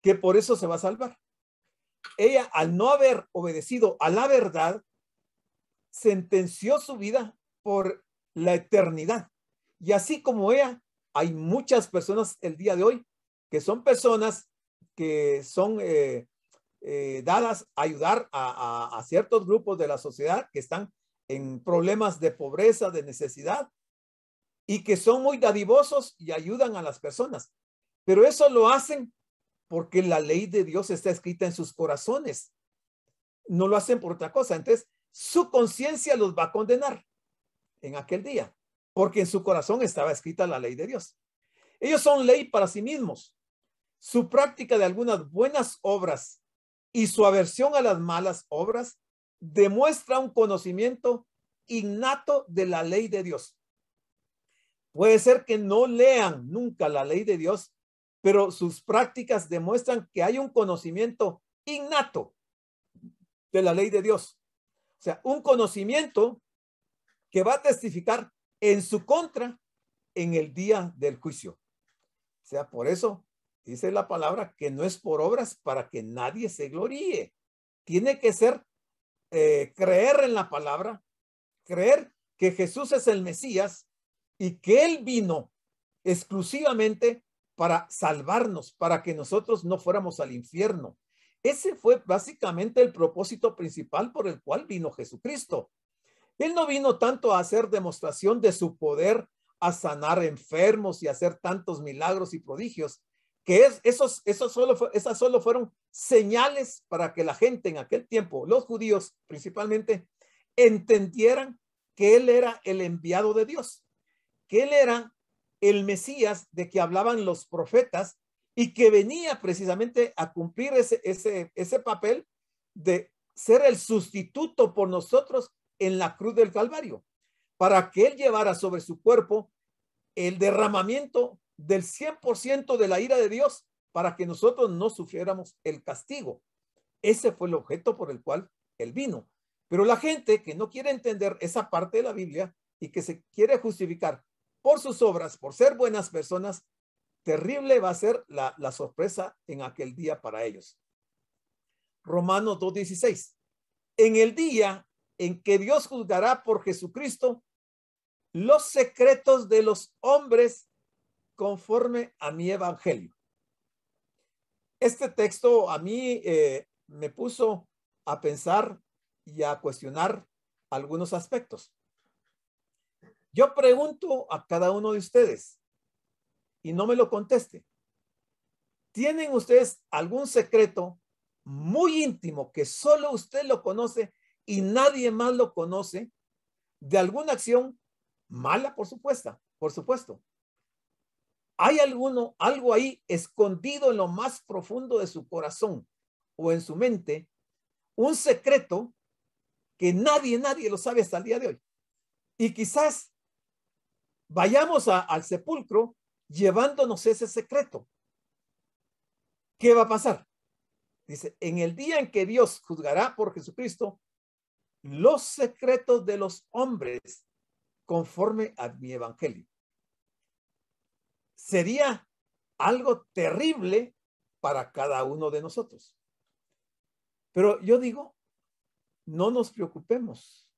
que por eso se va a salvar. Ella, al no haber obedecido a la verdad, sentenció su vida por la eternidad. Y así como ella, hay muchas personas el día de hoy que son personas que son dadas a ayudar a ciertos grupos de la sociedad que están en problemas de pobreza, de necesidad, y que son muy dadivosos y ayudan a las personas. Pero eso lo hacen porque la ley de Dios está escrita en sus corazones. No lo hacen por otra cosa. Entonces, su conciencia los va a condenar en aquel día, porque en su corazón estaba escrita la ley de Dios. Ellos son ley para sí mismos. Su práctica de algunas buenas obras y su aversión a las malas obras demuestra un conocimiento innato de la ley de Dios. Puede ser que no lean nunca la ley de Dios, pero sus prácticas demuestran que hay un conocimiento innato de la ley de Dios. O sea, un conocimiento que va a testificar en su contra en el día del juicio. O sea, por eso dice la palabra que no es por obras para que nadie se gloríe. Tiene que ser creer en la palabra, creer que Jesús es el Mesías y que Él vino exclusivamente para salvarnos, para que nosotros no fuéramos al infierno. Ese fue básicamente el propósito principal por el cual vino Jesucristo. Él no vino tanto a hacer demostración de su poder, a sanar enfermos y hacer tantos milagros y prodigios, que esas solo fueron señales para que la gente en aquel tiempo, los judíos principalmente, entendieran que él era el enviado de Dios, que él era el Mesías de que hablaban los profetas y que venía precisamente a cumplir ese papel de ser el sustituto por nosotros en la cruz del Calvario, para que él llevara sobre su cuerpo el derramamiento del 100% de la ira de Dios para que nosotros no sufriéramos el castigo. Ese fue el objeto por el cual él vino. Pero la gente que no quiere entender esa parte de la Biblia y que se quiere justificar por sus obras, por ser buenas personas, terrible va a ser la sorpresa en aquel día para ellos. Romanos 2:16. En el día en que Dios juzgará por Jesucristo los secretos de los hombres conforme a mi evangelio. Este texto a mí me puso a pensar y a cuestionar algunos aspectos. Yo pregunto a cada uno de ustedes y no me lo conteste. ¿Tienen ustedes algún secreto muy íntimo que solo usted lo conoce y nadie más lo conoce, de alguna acción mala, por supuesto? ¿Hay algo ahí escondido en lo más profundo de su corazón o en su mente, un secreto que nadie lo sabe hasta el día de hoy? Y quizás vayamos al sepulcro llevándonos ese secreto. ¿Qué va a pasar? Dice, en el día en que Dios juzgará por Jesucristo los secretos de los hombres conforme a mi evangelio. Sería algo terrible para cada uno de nosotros. Pero yo digo, no nos preocupemos,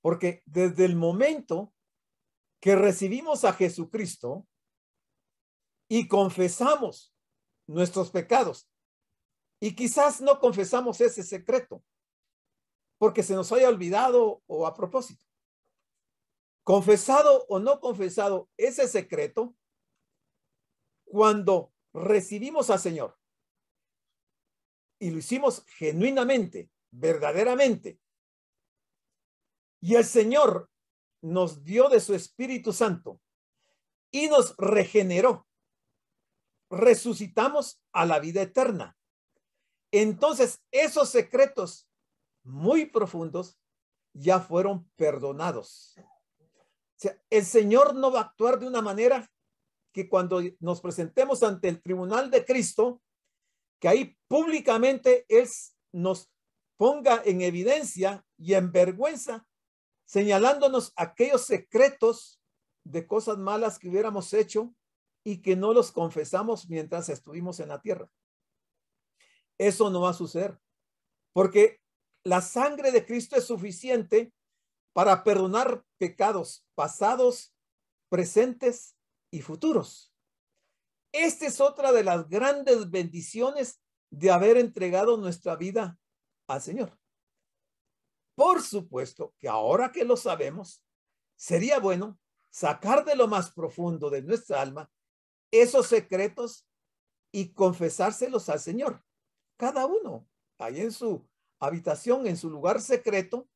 porque desde el momento que recibimos a Jesucristo y confesamos nuestros pecados, y quizás no confesamos ese secreto, porque se nos haya olvidado o a propósito. Confesado o no confesado ese secreto, cuando recibimos al Señor y lo hicimos genuinamente, verdaderamente, y el Señor nos dio de su Espíritu Santo y nos regeneró, resucitamos a la vida eterna. Entonces, esos secretos muy profundos ya fueron perdonados. O sea, el Señor no va a actuar de una manera que cuando nos presentemos ante el tribunal de Cristo, que ahí públicamente Él nos ponga en evidencia y en vergüenza, señalándonos aquellos secretos de cosas malas que hubiéramos hecho y que no los confesamos mientras estuvimos en la tierra. Eso no va a suceder, porque la sangre de Cristo es suficiente para perdonar pecados pasados, presentes y futuros. Esta es otra de las grandes bendiciones de haber entregado nuestra vida al Señor. Por supuesto que ahora que lo sabemos, sería bueno sacar de lo más profundo de nuestra alma esos secretos y confesárselos al Señor. Cada uno, ahí en su habitación, en su lugar secreto,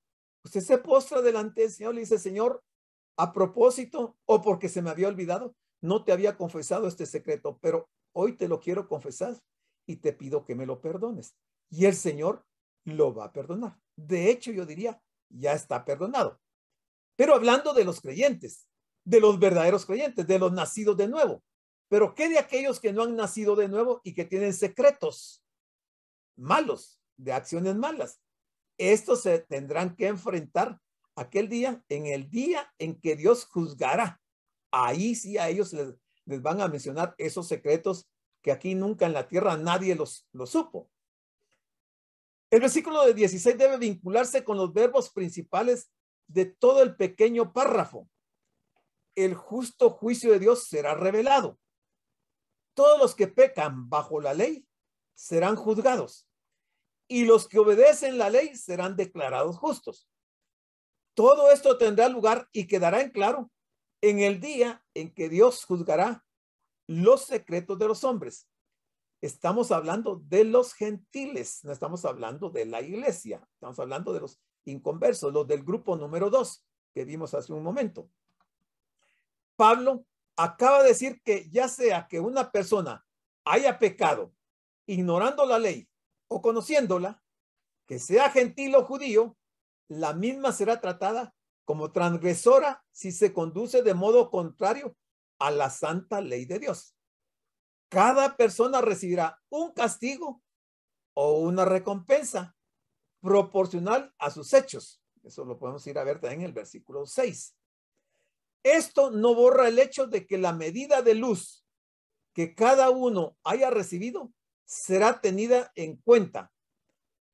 usted se postra delante del Señor y le dice, Señor, a propósito o porque se me había olvidado, no te había confesado este secreto, pero hoy te lo quiero confesar y te pido que me lo perdones. Y el Señor lo va a perdonar. De hecho, yo diría, ya está perdonado. Pero hablando de los creyentes, de los verdaderos creyentes, de los nacidos de nuevo. Pero ¿qué de aquellos que no han nacido de nuevo y que tienen secretos malos, de acciones malas? Estos se tendrán que enfrentar aquel día, en el día en que Dios juzgará. Ahí sí a ellos les van a mencionar esos secretos que aquí nunca en la tierra nadie los supo. El versículo de 16 debe vincularse con los verbos principales de todo el pequeño párrafo. El justo juicio de Dios será revelado. Todos los que pecan bajo la ley serán juzgados y los que obedecen la ley serán declarados justos. Todo esto tendrá lugar y quedará en claro en el día en que Dios juzgará los secretos de los hombres. Estamos hablando de los gentiles, no estamos hablando de la iglesia, estamos hablando de los inconversos, los del grupo número 2 que vimos hace un momento. Pablo acaba de decir que ya sea que una persona haya pecado ignorando la ley o conociéndola, que sea gentil o judío, la misma será tratada como transgresora si se conduce de modo contrario a la santa ley de Dios. Cada persona recibirá un castigo o una recompensa proporcional a sus hechos. Eso lo podemos ir a ver también en el versículo 6. Esto no borra el hecho de que la medida de luz que cada uno haya recibido será tenida en cuenta.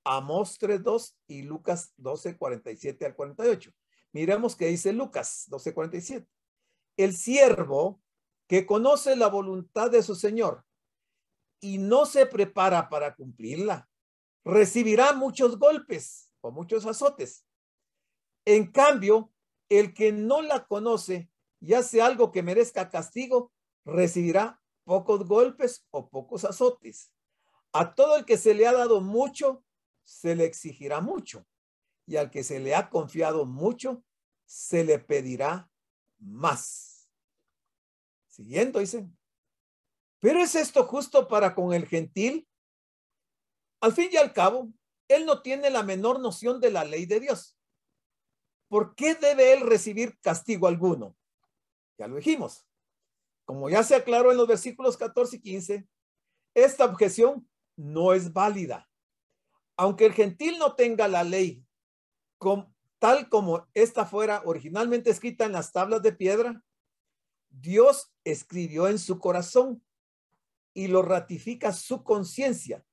Amós 3:2 y Lucas 12:47 al 48. Miremos qué dice Lucas 12:47. El siervo que conoce la voluntad de su Señor y no se prepara para cumplirla, recibirá muchos golpes o muchos azotes. En cambio, el que no la conoce y hace algo que merezca castigo, recibirá pocos golpes o pocos azotes. A todo el que se le ha dado mucho, se le exigirá mucho. Y al que se le ha confiado mucho, se le pedirá más. Siguiendo, dice. ¿Pero es esto justo para con el gentil? Al fin y al cabo, él no tiene la menor noción de la ley de Dios. ¿Por qué debe él recibir castigo alguno? Ya lo dijimos. Como ya se aclaró en los versículos 14 y 15, esta objeción no es válida. Aunque el gentil no tenga la ley tal como esta fuera originalmente escrita en las tablas de piedra, Dios escribió en su corazón y lo ratifica su conciencia.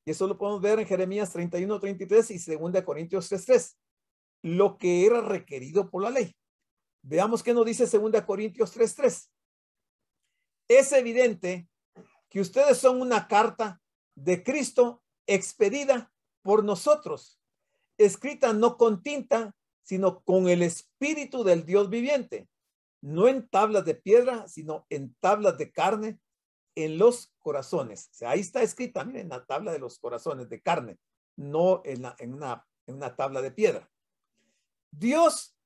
Y eso lo podemos ver en Jeremías 31:33 y 2 Corintios 3:3. Lo que era requerido por la ley. Veamos qué nos dice 2 Corintios 3:3. Es evidente que ustedes son una carta de Cristo expedida por nosotros, escrita no con tinta, sino con el Espíritu del Dios viviente, no en tablas de piedra, sino en tablas de carne, en los corazones. O sea, ahí está escrita, miren, en la tabla de los corazones de carne, no en una tabla de piedra. Dios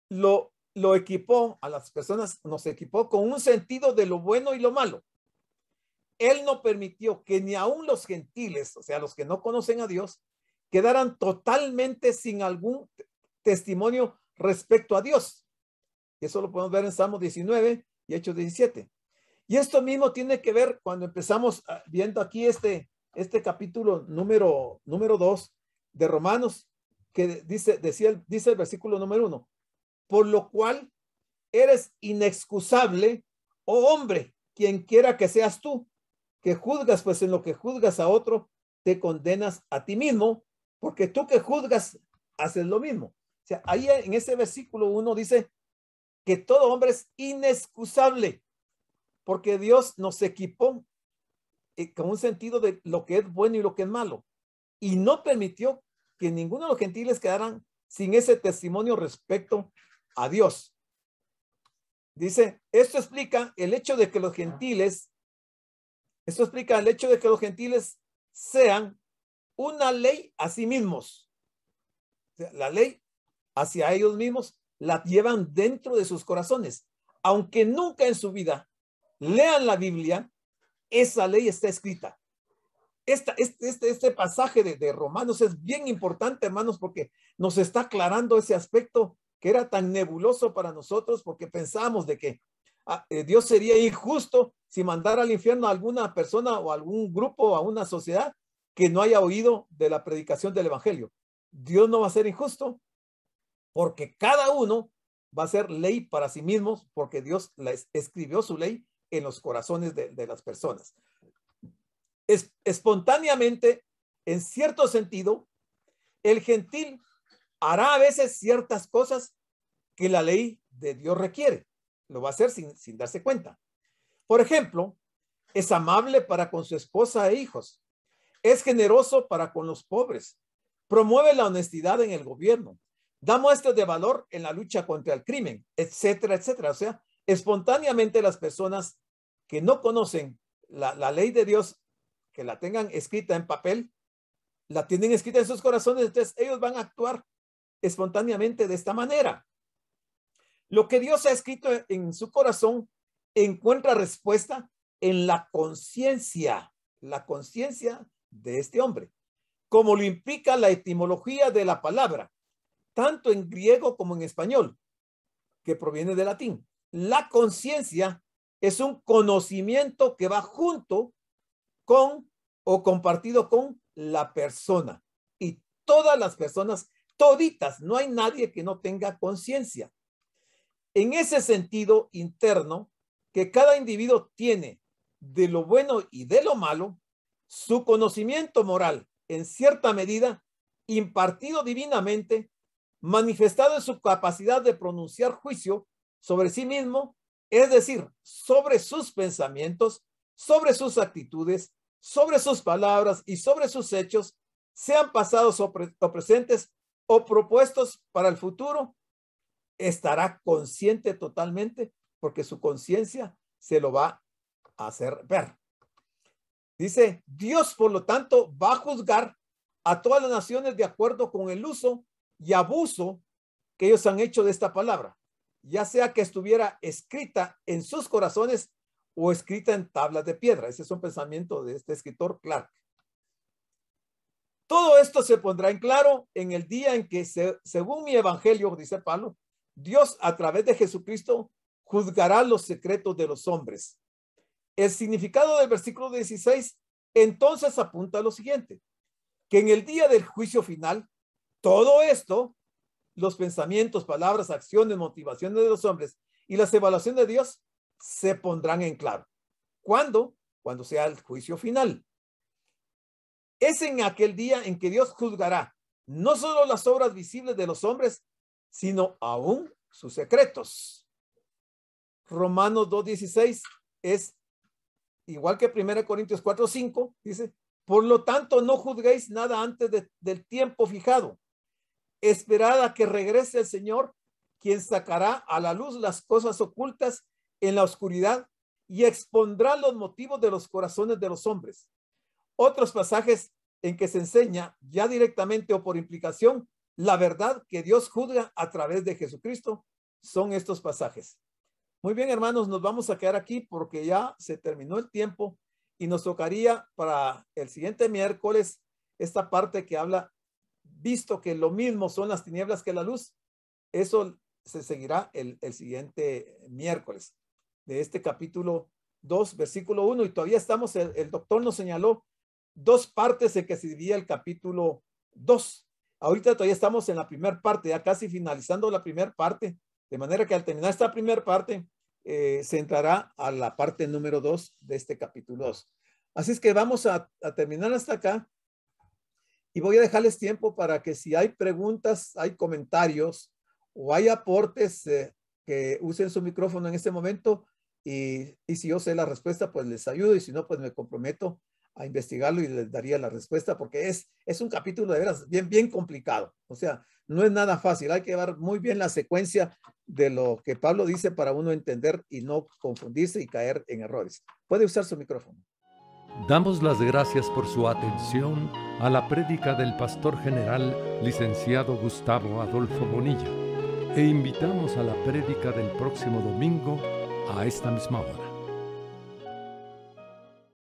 lo equipó a las personas, nos equipó con un sentido de lo bueno y lo malo. Él no permitió que ni aun los gentiles, o sea, los que no conocen a Dios, quedaran totalmente sin algún testimonio respecto a Dios. Y eso lo podemos ver en Salmo 19 y Hechos 17. Y esto mismo tiene que ver cuando empezamos viendo aquí este capítulo número 2 de Romanos, que dice el versículo número 1, por lo cual eres inexcusable, oh hombre, quien quiera que seas tú, que juzgas, pues en lo que juzgas a otro, te condenas a ti mismo, porque tú que juzgas, haces lo mismo. O sea, ahí en ese versículo 1 dice que todo hombre es inexcusable, porque Dios nos equipó con un sentido de lo que es bueno y lo que es malo, y no permitió que ninguno de los gentiles quedaran sin ese testimonio respecto a Dios. Dice, esto explica el hecho de que los gentiles sean una ley a sí mismos. O sea, la ley hacia ellos mismos la llevan dentro de sus corazones. Aunque nunca en su vida lean la Biblia, esa ley está escrita. Este pasaje de Romanos es bien importante, hermanos, porque nos está aclarando ese aspecto que era tan nebuloso para nosotros, porque pensábamos de que Dios sería injusto si mandara al infierno a alguna persona o a algún grupo o a una sociedad que no haya oído de la predicación del evangelio. Dios no va a ser injusto, porque cada uno va a ser ley para sí mismos, porque Dios escribió su ley en los corazones de las personas. Espontáneamente, en cierto sentido, el gentil hará a veces ciertas cosas que la ley de Dios requiere. Lo va a hacer sin darse cuenta. Por ejemplo, es amable para con su esposa e hijos. Es generoso para con los pobres. Promueve la honestidad en el gobierno. Da muestras de valor en la lucha contra el crimen, etcétera, etcétera. O sea, espontáneamente las personas que no conocen la ley de Dios, que la tengan escrita en papel, la tienen escrita en sus corazones, entonces ellos van a actuar espontáneamente de esta manera. Lo que Dios ha escrito en su corazón encuentra respuesta en la conciencia de este hombre, como lo implica la etimología de la palabra, tanto en griego como en español, que proviene del latín. La conciencia es un conocimiento que va junto con o compartido con la persona. Y todas las personas, toditas, no hay nadie que no tenga conciencia. En ese sentido interno que cada individuo tiene de lo bueno y de lo malo, su conocimiento moral, en cierta medida, impartido divinamente, manifestado en su capacidad de pronunciar juicio sobre sí mismo, es decir, sobre sus pensamientos, sobre sus actitudes, sobre sus palabras y sobre sus hechos, sean pasados o presentes o propuestos para el futuro, estará consciente totalmente porque su conciencia se lo va a hacer ver. Dice, Dios, por lo tanto, va a juzgar a todas las naciones de acuerdo con el uso y abuso que ellos han hecho de esta palabra, ya sea que estuviera escrita en sus corazones o escrita en tablas de piedra. Ese es un pensamiento de este escritor Clark. Todo esto se pondrá en claro en el día en que, según mi evangelio, dice Pablo, Dios a través de Jesucristo juzgará los secretos de los hombres. El significado del versículo 16 entonces apunta a lo siguiente, que en el día del juicio final, todo esto, los pensamientos, palabras, acciones, motivaciones de los hombres y las evaluaciones de Dios se pondrán en claro. ¿Cuándo? Cuando sea el juicio final. Es en aquel día en que Dios juzgará no solo las obras visibles de los hombres, sino aún sus secretos. Romanos 2:16 es igual que 1 Corintios 4:5, dice, por lo tanto no juzguéis nada antes del tiempo fijado. Esperad a que regrese el Señor, quien sacará a la luz las cosas ocultas en la oscuridad y expondrá los motivos de los corazones de los hombres. Otros pasajes en que se enseña ya directamente o por implicación la verdad que Dios juzga a través de Jesucristo son estos pasajes. Muy bien, hermanos, nos vamos a quedar aquí porque ya se terminó el tiempo y nos tocaría para el siguiente miércoles esta parte que habla, visto que lo mismo son las tinieblas que la luz, eso se seguirá el siguiente miércoles de este capítulo 2, versículo 1, y todavía estamos, el doctor nos señaló dos partes en que se dividía el capítulo 2. Ahorita todavía estamos en la primera parte, ya casi finalizando la primera parte, de manera que al terminar esta primera parte, se entrará a la parte número 2 de este capítulo 2. Así es que vamos a terminar hasta acá y voy a dejarles tiempo para que si hay preguntas, hay comentarios o hay aportes, que usen su micrófono en este momento y si yo sé la respuesta, pues les ayudo y si no, pues me comprometo a investigarlo y les daría la respuesta porque es un capítulo de veras bien complicado. O sea, no es nada fácil. Hay que llevar muy bien la secuencia de lo que Pablo dice para uno entender y no confundirse y caer en errores. Puede usar su micrófono. Damos las gracias por su atención a la prédica del pastor general licenciado Gustavo Adolfo Bonilla e invitamos a la prédica del próximo domingo a esta misma hora.